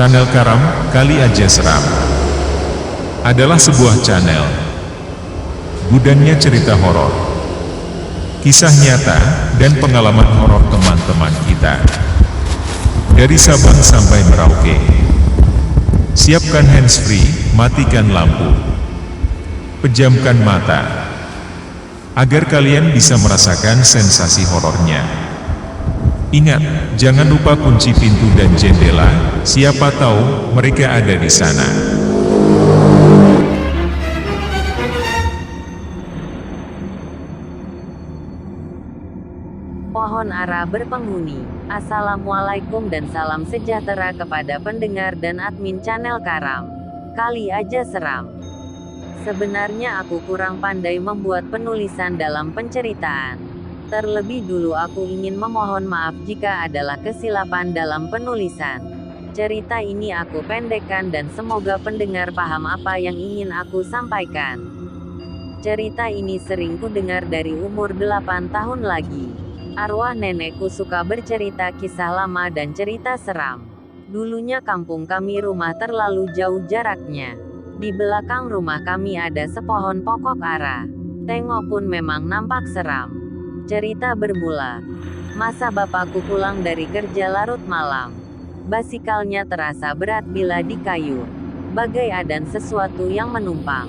Channel Karam, Kali Aja Seram adalah sebuah channel gudannya cerita horor, kisah nyata, dan pengalaman horor teman-teman kita. Dari Sabang sampai Merauke. Siapkan handsfree, matikan lampu, pejamkan mata, agar kalian bisa merasakan sensasi horornya. Ingat, jangan lupa kunci pintu dan jendela, siapa tahu mereka ada di sana. Pohon ara berpenghuni. Assalamualaikum dan salam sejahtera kepada pendengar dan admin channel Karam, Kali Aja Seram. Sebenarnya aku kurang pandai membuat penulisan dalam penceritaan. Terlebih dulu aku ingin memohon maaf jika adalah kesilapan dalam penulisan. Cerita ini aku pendekkan dan semoga pendengar paham apa yang ingin aku sampaikan. Cerita ini sering ku dengar dari umur 8 tahun lagi. Arwah nenekku suka bercerita kisah lama dan cerita seram. Dulunya kampung kami rumah terlalu jauh jaraknya. Di belakang rumah kami ada sepohon pokok ara. Tengok pun memang nampak seram. Cerita bermula. Masa bapakku pulang dari kerja larut malam. Basikalnya terasa berat bila dikayuh. Bagai ada sesuatu yang menumpang.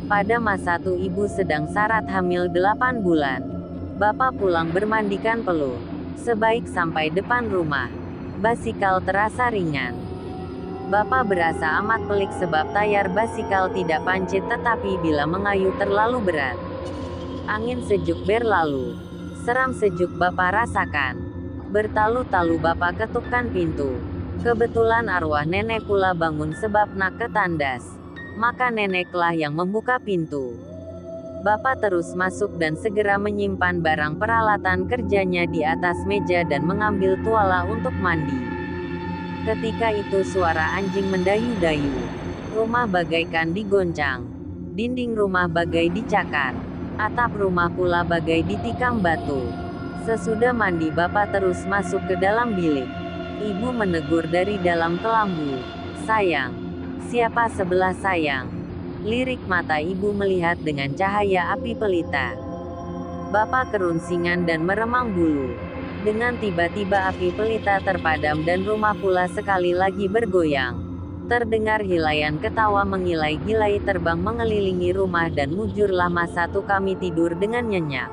Pada masa itu ibu sedang syarat hamil 8 bulan. Bapak pulang bermandikan peluh. Sebaik sampai depan rumah, basikal terasa ringan. Bapak berasa amat pelik sebab tayar basikal tidak pancit tetapi bila mengayuh terlalu berat. Angin sejuk berlalu. Seram sejuk Bapak rasakan. Bertalu-talu Bapak ketukkan pintu. Kebetulan arwah nenek pula bangun sebab nak ketandas. Maka neneklah yang membuka pintu. Bapak terus masuk dan segera menyimpan barang peralatan kerjanya di atas meja dan mengambil tuala untuk mandi. Ketika itu suara anjing mendayu-dayu. Rumah bagaikan digoncang. Dinding rumah bagai dicakar. Atap rumah pula bagai ditikam batu. Sesudah mandi Bapak terus masuk ke dalam bilik. Ibu menegur dari dalam kelambu. "Sayang, siapa sebelah sayang?" Lirik mata ibu melihat dengan cahaya api pelita. Bapak kerunsingan dan meremang bulu. Dengan tiba-tiba api pelita terpadam dan rumah pula sekali lagi bergoyang. Terdengar hilayan ketawa mengilai-gilai terbang mengelilingi rumah dan mujurlah masa itu kami tidur dengan nyenyak.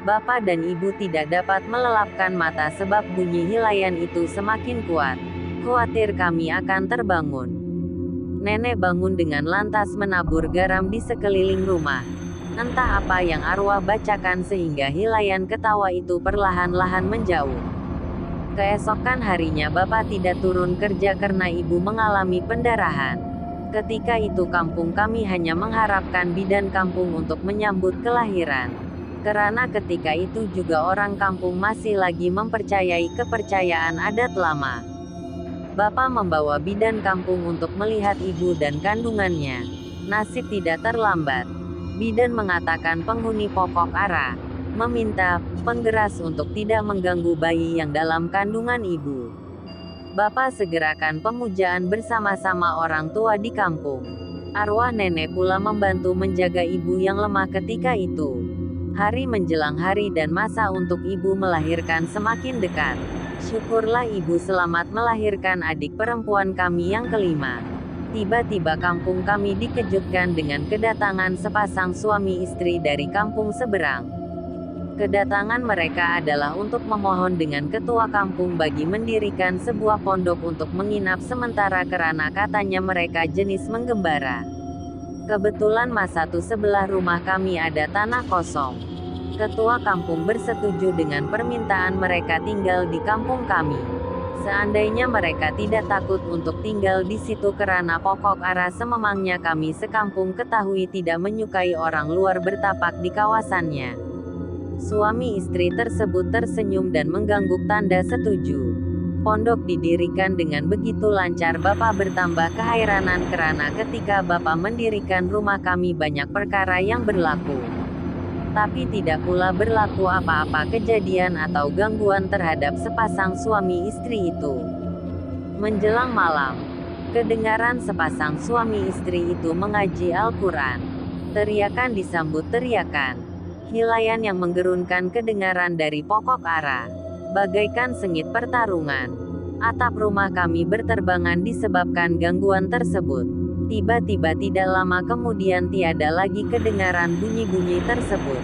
Bapak dan ibu tidak dapat melelapkan mata sebab bunyi hilayan itu semakin kuat. Khawatir kami akan terbangun. Nenek bangun dengan lantas menabur garam di sekeliling rumah. Entah apa yang arwah bacakan sehingga hilayan ketawa itu perlahan-lahan menjauh. Keesokan harinya Bapak tidak turun kerja karena ibu mengalami pendarahan. Ketika itu kampung kami hanya mengharapkan bidan kampung untuk menyambut kelahiran. Karena ketika itu juga orang kampung masih lagi mempercayai kepercayaan adat lama. Bapak membawa bidan kampung untuk melihat ibu dan kandungannya. Nasib tidak terlambat. Bidan mengatakan penghuni pokok ara meminta penggeras untuk tidak mengganggu bayi yang dalam kandungan ibu. Bapak segerakan pemujaan bersama-sama orang tua di kampung. Arwah nenek pula membantu menjaga ibu yang lemah ketika itu. Hari menjelang hari dan masa untuk ibu melahirkan semakin dekat. Syukurlah ibu selamat melahirkan adik perempuan kami yang kelima. Tiba-tiba kampung kami dikejutkan dengan kedatangan sepasang suami istri dari kampung seberang. Kedatangan mereka adalah untuk memohon dengan ketua kampung bagi mendirikan sebuah pondok untuk menginap sementara karena katanya mereka jenis menggembara. Kebetulan masa itu sebelah rumah kami ada tanah kosong. Ketua kampung bersetuju dengan permintaan mereka tinggal di kampung kami. Seandainya mereka tidak takut untuk tinggal di situ karena pokok ara sememangnya kami sekampung ketahui tidak menyukai orang luar bertapak di kawasannya. Suami istri tersebut tersenyum dan mengangguk tanda setuju. Pondok didirikan dengan begitu lancar. Bapak bertambah keheranan karena ketika Bapak mendirikan rumah kami banyak perkara yang berlaku. Tapi tidak pula berlaku apa-apa kejadian atau gangguan terhadap sepasang suami istri itu. Menjelang malam, kedengaran sepasang suami istri itu mengaji Al-Quran. Teriakan disambut teriakan. Hilayan yang menggerunkan kedengaran dari pokok ara. Bagaikan sengit pertarungan. Atap rumah kami berterbangan disebabkan gangguan tersebut. Tiba-tiba tidak lama kemudian tiada lagi kedengaran bunyi-bunyi tersebut.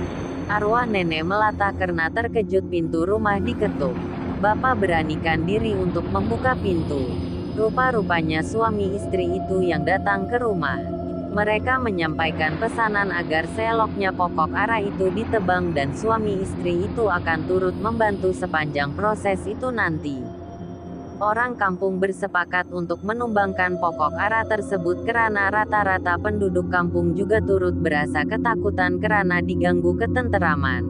Arwah nenek melatah karena terkejut pintu rumah diketuk. Bapak beranikan diri untuk membuka pintu. Rupa-rupanya suami istri itu yang datang ke rumah. Mereka menyampaikan pesanan agar seloknya pokok ara itu ditebang dan suami istri itu akan turut membantu sepanjang proses itu nanti. Orang kampung bersepakat untuk menumbangkan pokok ara tersebut karena rata-rata penduduk kampung juga turut berasa ketakutan karena diganggu ketenteraman.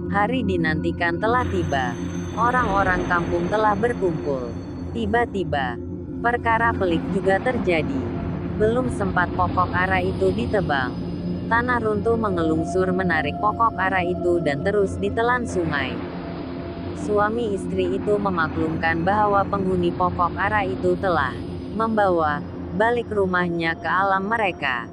Hari dinantikan telah tiba. Orang-orang kampung telah berkumpul. Tiba-tiba, perkara pelik juga terjadi. Belum sempat pokok ara itu ditebang, tanah runtuh mengelungsur menarik pokok ara itu dan terus ditelan sungai. Suami istri itu memaklumkan bahwa penghuni pokok ara itu telah membawa balik rumahnya ke alam mereka.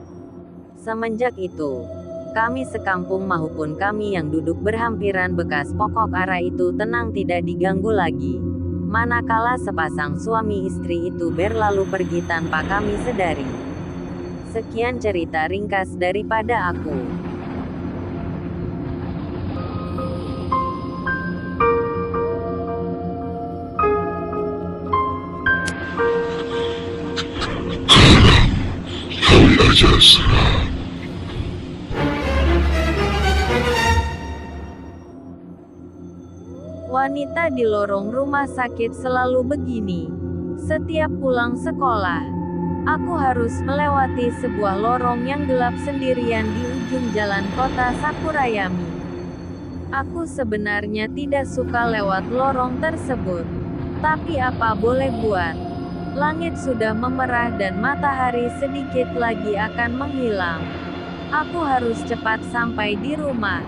Semenjak itu, kami sekampung maupun kami yang duduk berhampiran bekas pokok ara itu tenang tidak diganggu lagi. Manakala sepasang suami istri itu berlalu pergi tanpa kami sadari. Sekian cerita ringkas daripada aku. Kali aja seram. Wanita di lorong rumah sakit selalu begini. Setiap pulang sekolah, aku harus melewati sebuah lorong yang gelap sendirian di ujung jalan kota Sakurayami. Aku sebenarnya tidak suka lewat lorong tersebut. Tapi apa boleh buat? Langit sudah memerah dan matahari sedikit lagi akan menghilang. Aku harus cepat sampai di rumah.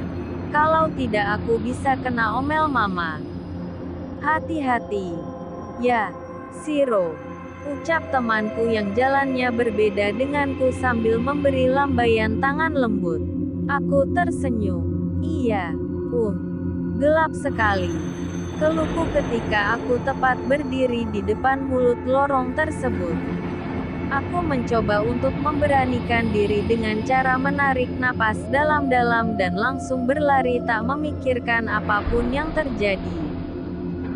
Kalau tidak aku bisa kena omel mama. Hati-hati. Ya, Shiro. Ucap temanku yang jalannya berbeda denganku sambil memberi lambaian tangan lembut. Aku tersenyum. Iya. Gelap sekali. Keluhku ketika aku tepat berdiri di depan mulut lorong tersebut. Aku mencoba untuk memberanikan diri dengan cara menarik napas dalam-dalam dan langsung berlari tak memikirkan apapun yang terjadi.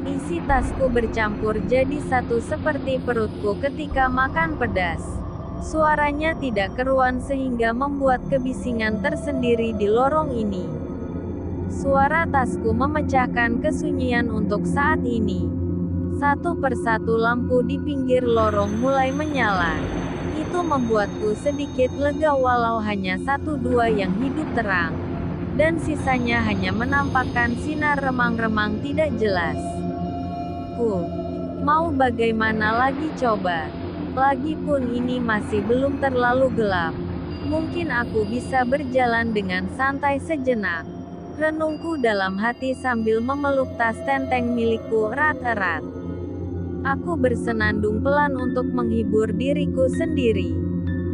Isi tasku bercampur jadi satu seperti perutku ketika makan pedas. Suaranya tidak keruan sehingga membuat kebisingan tersendiri di lorong ini. Suara tasku memecahkan kesunyian untuk saat ini. Satu persatu lampu di pinggir lorong mulai menyala. Itu membuatku sedikit lega walau hanya 1-2 yang hidup terang. Dan sisanya hanya menampakkan sinar remang-remang tidak jelas. Mau bagaimana lagi coba? Lagipun ini masih belum terlalu gelap. Mungkin aku bisa berjalan dengan santai sejenak. Renungku dalam hati sambil memeluk tas tenteng milikku erat-erat. Aku bersenandung pelan untuk menghibur diriku sendiri.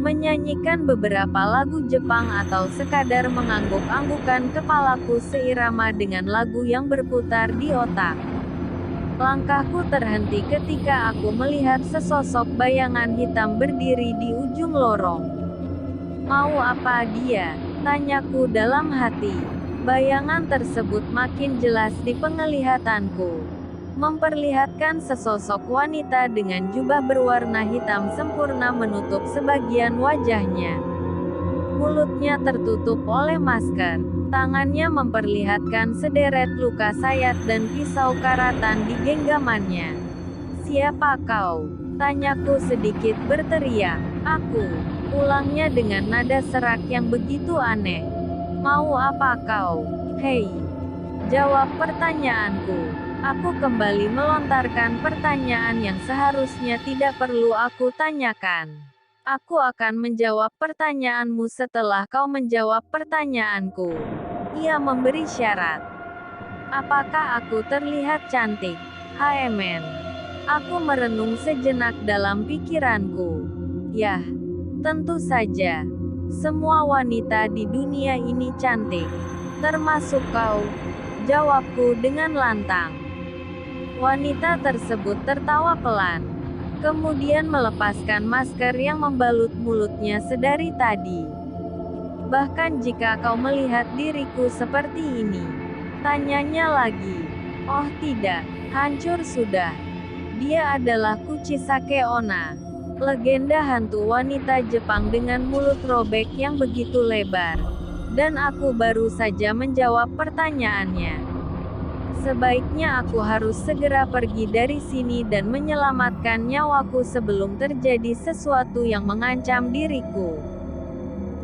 Menyanyikan beberapa lagu Jepang atau sekadar mengangguk-anggukan kepalaku seirama dengan lagu yang berputar di otak. Langkahku terhenti ketika aku melihat sesosok bayangan hitam berdiri di ujung lorong. Mau apa dia? Tanyaku dalam hati. Bayangan tersebut makin jelas di penglihatanku. Memperlihatkan sesosok wanita dengan jubah berwarna hitam sempurna menutup sebagian wajahnya. Mulutnya tertutup oleh masker. Tangannya memperlihatkan sederet luka sayat dan pisau karatan di genggamannya. "Siapa kau?" tanyaku sedikit berteriak. "Aku," ulangnya dengan nada serak yang begitu aneh. "Mau apa kau? Hei, jawab pertanyaanku." Aku kembali melontarkan pertanyaan yang seharusnya tidak perlu aku tanyakan. "Aku akan menjawab pertanyaanmu setelah kau menjawab pertanyaanku." Ia memberi syarat. "Apakah aku terlihat cantik, Haemen?" Aku merenung sejenak dalam pikiranku. Yah, tentu saja. Semua wanita di dunia ini cantik. Termasuk kau. Jawabku dengan lantang. Wanita tersebut tertawa pelan. Kemudian melepaskan masker yang membalut mulutnya sedari tadi. Bahkan jika kau melihat diriku seperti ini. Tanyanya lagi. Oh tidak, hancur sudah. Dia adalah Kuchisake Onna. Legenda hantu wanita Jepang dengan mulut robek yang begitu lebar. Dan aku baru saja menjawab pertanyaannya. Sebaiknya aku harus segera pergi dari sini dan menyelamatkan nyawaku sebelum terjadi sesuatu yang mengancam diriku.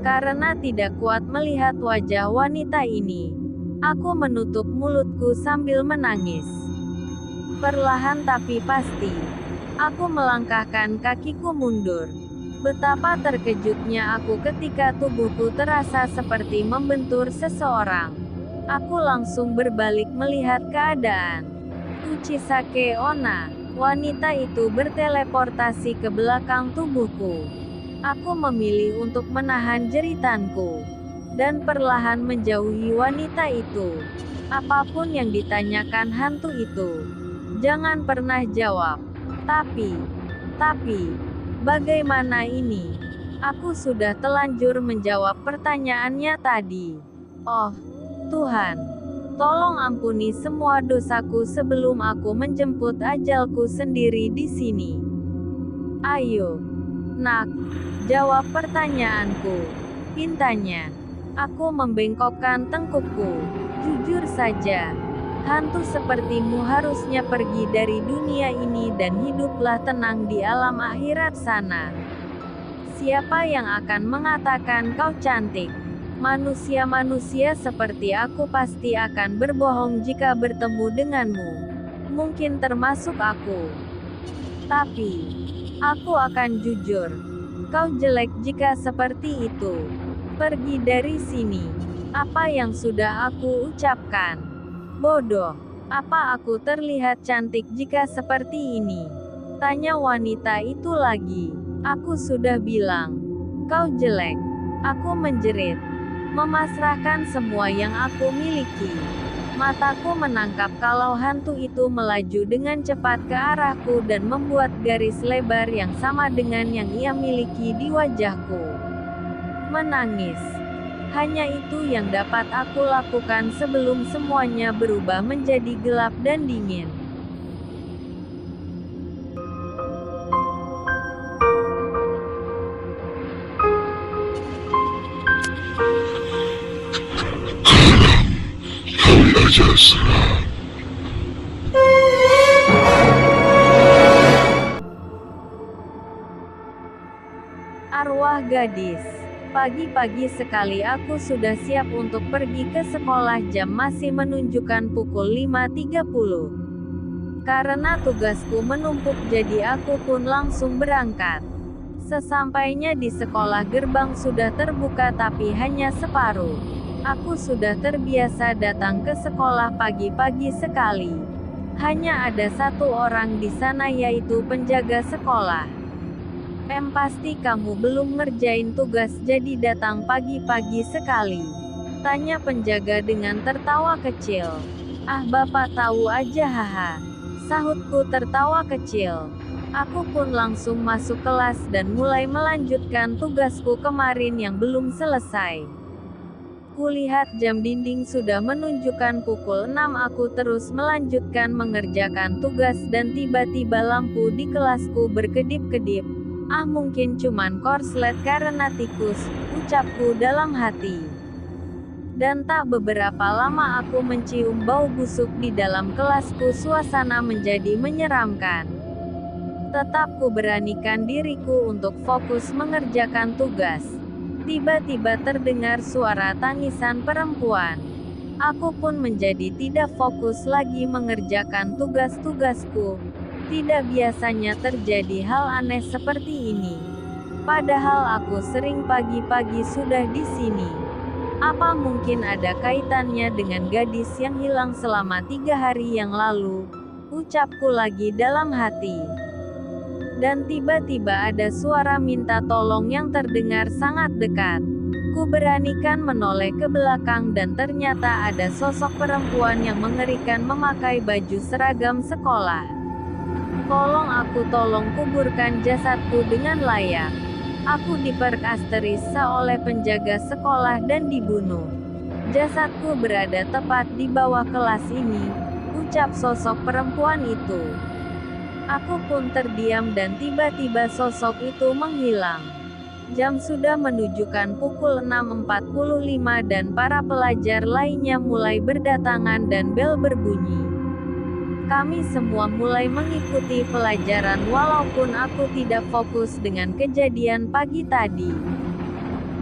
Karena tidak kuat melihat wajah wanita ini, aku menutup mulutku sambil menangis. Perlahan tapi pasti, aku melangkahkan kakiku mundur. Betapa terkejutnya aku ketika tubuhku terasa seperti membentur seseorang. Aku langsung berbalik melihat keadaan. Kuchisake Onna, wanita itu berteleportasi ke belakang tubuhku. Aku memilih untuk menahan jeritanku dan perlahan menjauhi wanita itu. Apapun yang ditanyakan hantu itu, jangan pernah jawab. Tapi, bagaimana ini? Aku sudah telanjur menjawab pertanyaannya tadi. Oh, Tuhan, tolong ampuni semua dosaku sebelum aku menjemput ajalku sendiri di sini. Ayo, nak, jawab pertanyaanku, pintanya. Aku membengkokkan tengkukku. Jujur saja, hantu sepertimu harusnya pergi dari dunia ini dan hiduplah tenang di alam akhirat sana. Siapa yang akan mengatakan kau cantik? Manusia-manusia seperti aku pasti akan berbohong jika bertemu denganmu. Mungkin termasuk aku. Tapi, aku akan jujur. Kau jelek jika seperti itu. Pergi dari sini. Apa yang sudah aku ucapkan? Bodoh. Apa aku terlihat cantik jika seperti ini? Tanya wanita itu lagi. Aku sudah bilang. Kau jelek. Aku menjerit. Memasrahkan semua yang aku miliki. Mataku menangkap kalau hantu itu melaju dengan cepat ke arahku dan membuat garis lebar yang sama dengan yang ia miliki di wajahku. Menangis. Hanya itu yang dapat aku lakukan sebelum semuanya berubah menjadi gelap dan dingin. Seram. Arwah gadis. Pagi-pagi sekali aku sudah siap untuk pergi ke sekolah. Jam masih menunjukkan pukul 5.30. Karena tugasku menumpuk jadi aku pun langsung berangkat. Sesampainya di sekolah gerbang sudah terbuka tapi hanya separuh. Aku sudah terbiasa datang ke sekolah pagi-pagi sekali. Hanya ada satu orang di sana yaitu penjaga sekolah. Pasti kamu belum ngerjain tugas jadi datang pagi-pagi sekali. Tanya penjaga dengan tertawa kecil. Ah bapak tahu aja haha. Sahutku tertawa kecil. Aku pun langsung masuk kelas dan mulai melanjutkan tugasku kemarin yang belum selesai. Kulihat jam dinding sudah menunjukkan pukul 6. Aku terus melanjutkan mengerjakan tugas dan tiba-tiba lampu di kelasku berkedip-kedip. Ah mungkin cuman korslet karena tikus, ucapku dalam hati. Dan tak beberapa lama aku mencium bau busuk di dalam kelasku. Suasana menjadi menyeramkan. Tetap ku beranikan diriku untuk fokus mengerjakan tugas. Tiba-tiba terdengar suara tangisan perempuan. Aku pun menjadi tidak fokus lagi mengerjakan tugas-tugasku. Tidak biasanya terjadi hal aneh seperti ini. Padahal aku sering pagi-pagi sudah di sini. Apa mungkin ada kaitannya dengan gadis yang hilang selama 3 hari yang lalu? ucapku lagi dalam hati. Dan tiba-tiba ada suara minta tolong yang terdengar sangat dekat. Ku beranikan menoleh ke belakang dan ternyata ada sosok perempuan yang mengerikan memakai baju seragam sekolah. Tolong kuburkan jasadku dengan layak. Aku diperkasterisa oleh penjaga sekolah dan dibunuh. Jasadku berada tepat di bawah kelas ini, ucap sosok perempuan itu. Aku pun terdiam dan tiba-tiba sosok itu menghilang. Jam sudah menunjukkan pukul 6.45 dan para pelajar lainnya mulai berdatangan dan bel berbunyi. Kami semua mulai mengikuti pelajaran walaupun aku tidak fokus dengan kejadian pagi tadi.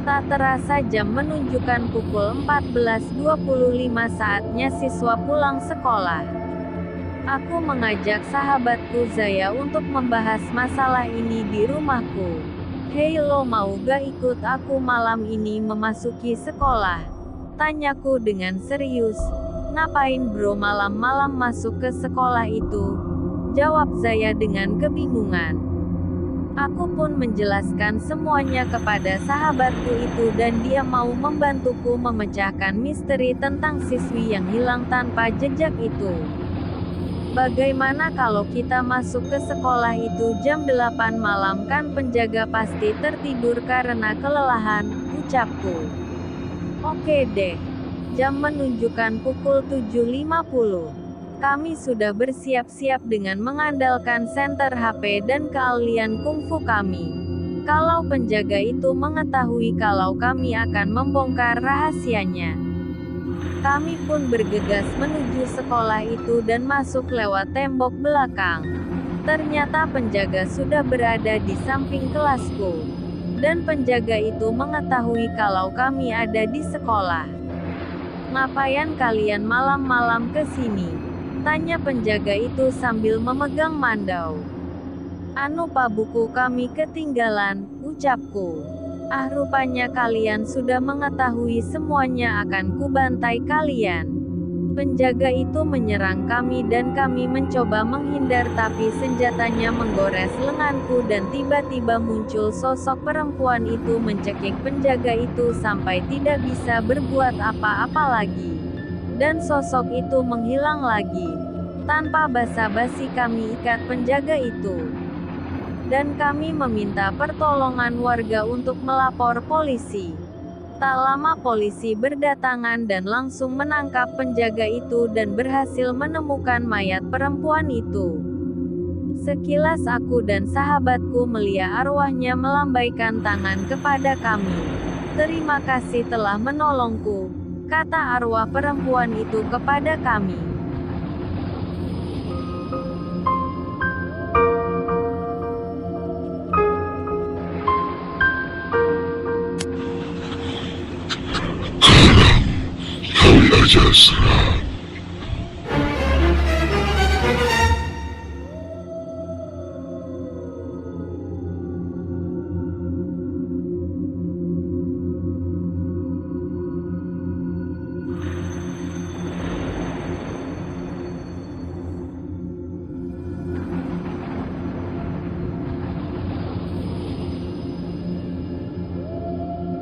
Tak terasa jam menunjukkan pukul 14.25 saatnya siswa pulang sekolah. Aku mengajak sahabatku Zaya untuk membahas masalah ini di rumahku. Hei, lo mau gak ikut aku malam ini memasuki sekolah? Tanyaku dengan serius. Ngapain bro malam-malam masuk ke sekolah itu? Jawab Zaya dengan kebingungan. Aku pun menjelaskan semuanya kepada sahabatku itu dan dia mau membantuku memecahkan misteri tentang siswi yang hilang tanpa jejak itu. Bagaimana kalau kita masuk ke sekolah itu jam 8 malam, kan penjaga pasti tertidur karena kelelahan, ucapku. Oke deh. Jam menunjukkan pukul 7.50. Kami sudah bersiap-siap dengan mengandalkan senter HP dan keahlian kungfu kami. Kalau penjaga itu mengetahui kalau kami akan membongkar rahasianya, kami pun bergegas menuju sekolah itu dan masuk lewat tembok belakang. Ternyata penjaga sudah berada di samping kelasku. Dan penjaga itu mengetahui kalau kami ada di sekolah. Ngapain kalian malam-malam ke sini? Tanya penjaga itu sambil memegang mandau. Anu pak, buku kami ketinggalan, ucapku. Ah, rupanya kalian sudah mengetahui semuanya, akan kubantai kalian. Penjaga itu menyerang kami dan kami mencoba menghindar tapi senjatanya menggores lenganku dan tiba-tiba muncul sosok perempuan itu mencekik penjaga itu sampai tidak bisa berbuat apa-apa lagi. Dan sosok itu menghilang lagi. Tanpa basa-basi kami ikat penjaga itu. Dan kami meminta pertolongan warga untuk melapor polisi. Tak lama polisi berdatangan dan langsung menangkap penjaga itu dan berhasil menemukan mayat perempuan itu. Sekilas aku dan sahabatku melihat arwahnya melambaikan tangan kepada kami. Terima kasih telah menolongku, kata arwah perempuan itu kepada kami.